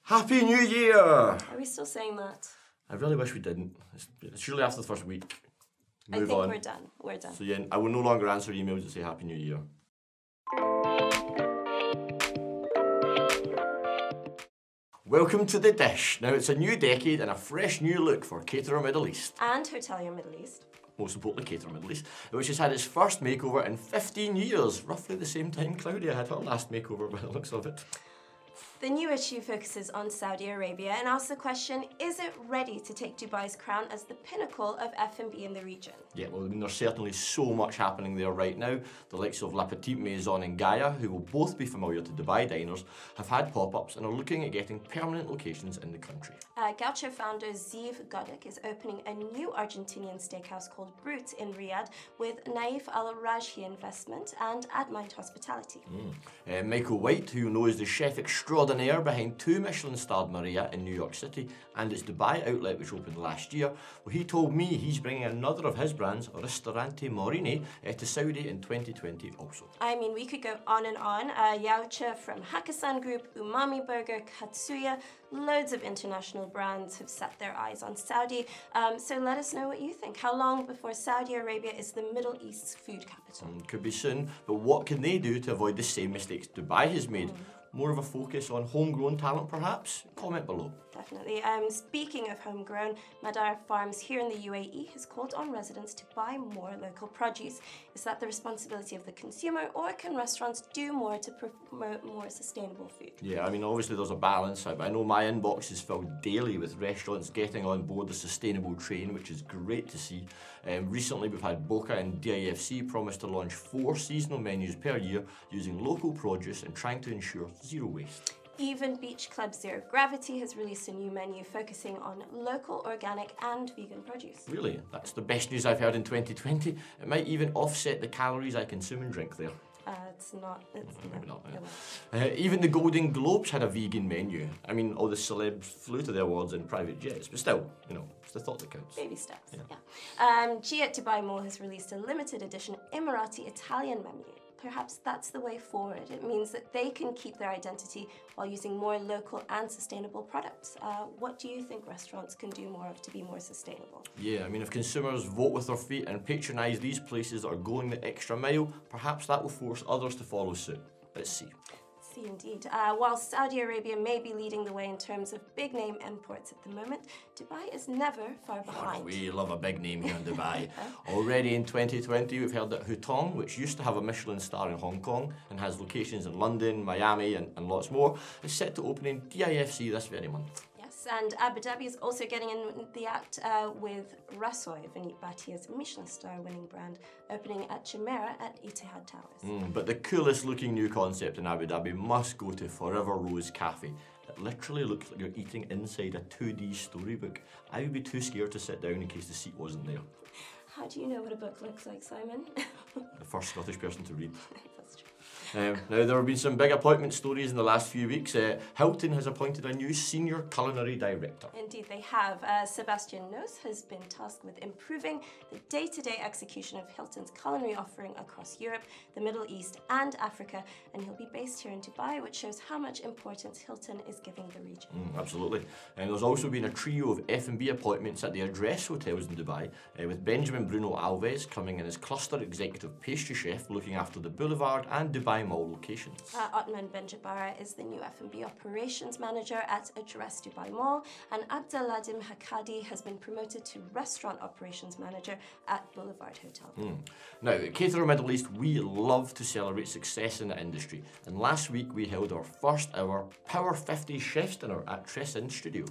Happy New Year! Are we still saying that? I really wish we didn't. It's surely after the first week. I think we're done. We're done. So yeah, I will no longer answer emails that say Happy New Year. Welcome to the dish. Now it's a new decade and a fresh new look for Caterer Middle East. And Hotelier Middle East. Most importantly, Caterer Middle East, which has had its first makeover in 15 years, roughly the same time Claudia had her last makeover by the looks of it. The new issue focuses on Saudi Arabia and asks the question, is it ready to take Dubai's crown as the pinnacle of F&B in the region? Yeah, well, I mean, there's certainly so much happening there right now. The likes of La Petite Maison and Gaia, who will both be familiar to Dubai diners, have had pop-ups and are looking at getting permanent locations in the country. Gaucho founder Ziv Godek is opening a new Argentinian steakhouse called Brut in Riyadh with Naif Al Rajhi Investment and Admind Hospitality. Michael White, who you know is the chef extraordinaire behind 2 Michelin-starred Maria in New York City and its Dubai outlet which opened last year, well, he told me he's bringing another of his brands, Ristorante Morini, to Saudi in 2020 also. I mean, we could go on and on. Yaucha from Hakkasan Group, Umami Burger, Katsuya, loads of international brands have set their eyes on Saudi. So let us know what you think. How long before Saudi Arabia is the Middle East's food capital? Could be soon, but what can they do to avoid the same mistakes Dubai has made? More of a focus on homegrown talent perhaps? Comment below. Definitely. Speaking of homegrown, Madar Farms here in the UAE has called on residents to buy more local produce. Is that the responsibility of the consumer, or can restaurants do more to promote more sustainable food? Yeah, I mean, obviously there's a balance. I know my inbox is filled daily with restaurants getting on board the sustainable train, which is great to see. Recently we've had Boca and DIFC promise to launch 4 seasonal menus per year using local produce and trying to ensure zero waste. Even Beach Club Zero Gravity has released a new menu focusing on local, organic and vegan produce. Really? That's the best news I've heard in 2020. It might even offset the calories I consume and drink there. It's not. Maybe not. Yeah. Even the Golden Globes had a vegan menu. I mean, all the celebs flew to their awards in private jets, but still, you know, it's the thought that counts. Baby steps, yeah. G at Dubai Mall has released a limited edition Emirati Italian menu. Perhaps that's the way forward. It means that they can keep their identity while using more local and sustainable products. What do you think restaurants can do more of to be more sustainable? Yeah, I mean, if consumers vote with their feet and patronise these places that are going the extra mile, perhaps that will force others to follow suit. Let's see. See, indeed. While Saudi Arabia may be leading the way in terms of big name imports at the moment, Dubai is never far behind. Oh, we love a big name here in Dubai. Already in 2020, we've heard that Hutong, which used to have a Michelin star in Hong Kong and has locations in London, Miami and lots more, is set to open in DIFC this very month. And Abu Dhabi is also getting in the act with Rasoy, Vinit Bhatia's Michelin star winning brand, opening at Jumeirah at Etihad Towers. But the coolest looking new concept in Abu Dhabi must go to Forever Rose Cafe. It literally looks like you're eating inside a 2D storybook. I would be too scared to sit down in case the seat wasn't there. How do you know what a book looks like, Simon? The first Scottish person to read. That's true. Now, there have been some big appointment stories in the last few weeks. Hilton has appointed a new senior culinary director. Indeed, they have. Sebastian Nos has been tasked with improving the day-to-day execution of Hilton's culinary offering across Europe, the Middle East and Africa, and he'll be based here in Dubai, which shows how much importance Hilton is giving the region. Absolutely. And there's also been a trio of F&B appointments at the Address hotels in Dubai, with Benjamin Bruno Alves coming in as cluster executive pastry chef looking after the Boulevard and Dubai Mall locations. Otman Benjabara is the new F&B operations manager at Address Dubai Mall, and Abdeladim Hakadi has been promoted to restaurant operations manager at Boulevard Hotel. Now, at Caterer Middle East, we love to celebrate success in the industry, and last week we held our first ever Power 50 Chefs Dinner at Tressin Studio.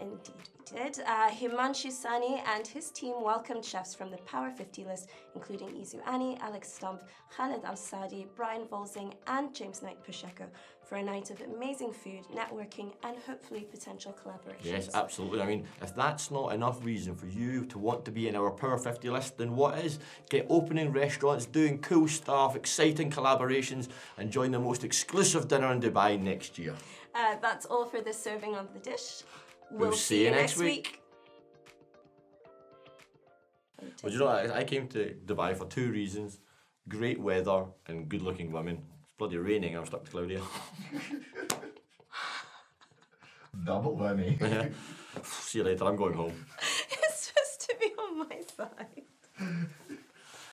Indeed we did. Himanshu Sani and his team welcomed chefs from the Power 50 list, including Izu Ani, Alex Stumpf, Khaled Al-Sadi, Brian Volzing and James Knight Pacheco for a night of amazing food, networking and hopefully potential collaborations. Yes, absolutely. I mean, if that's not enough reason for you to want to be in our Power 50 list, then what is? Get opening restaurants, doing cool stuff, exciting collaborations and join the most exclusive dinner in Dubai next year. That's all for this serving of the dish. We'll see you next week. Well, you know, I came to Dubai for 2 reasons. Great weather and good looking women. It's bloody raining, I'm stuck to Claudia. Double whammy. See you later, I'm going home. It's supposed to be on my side.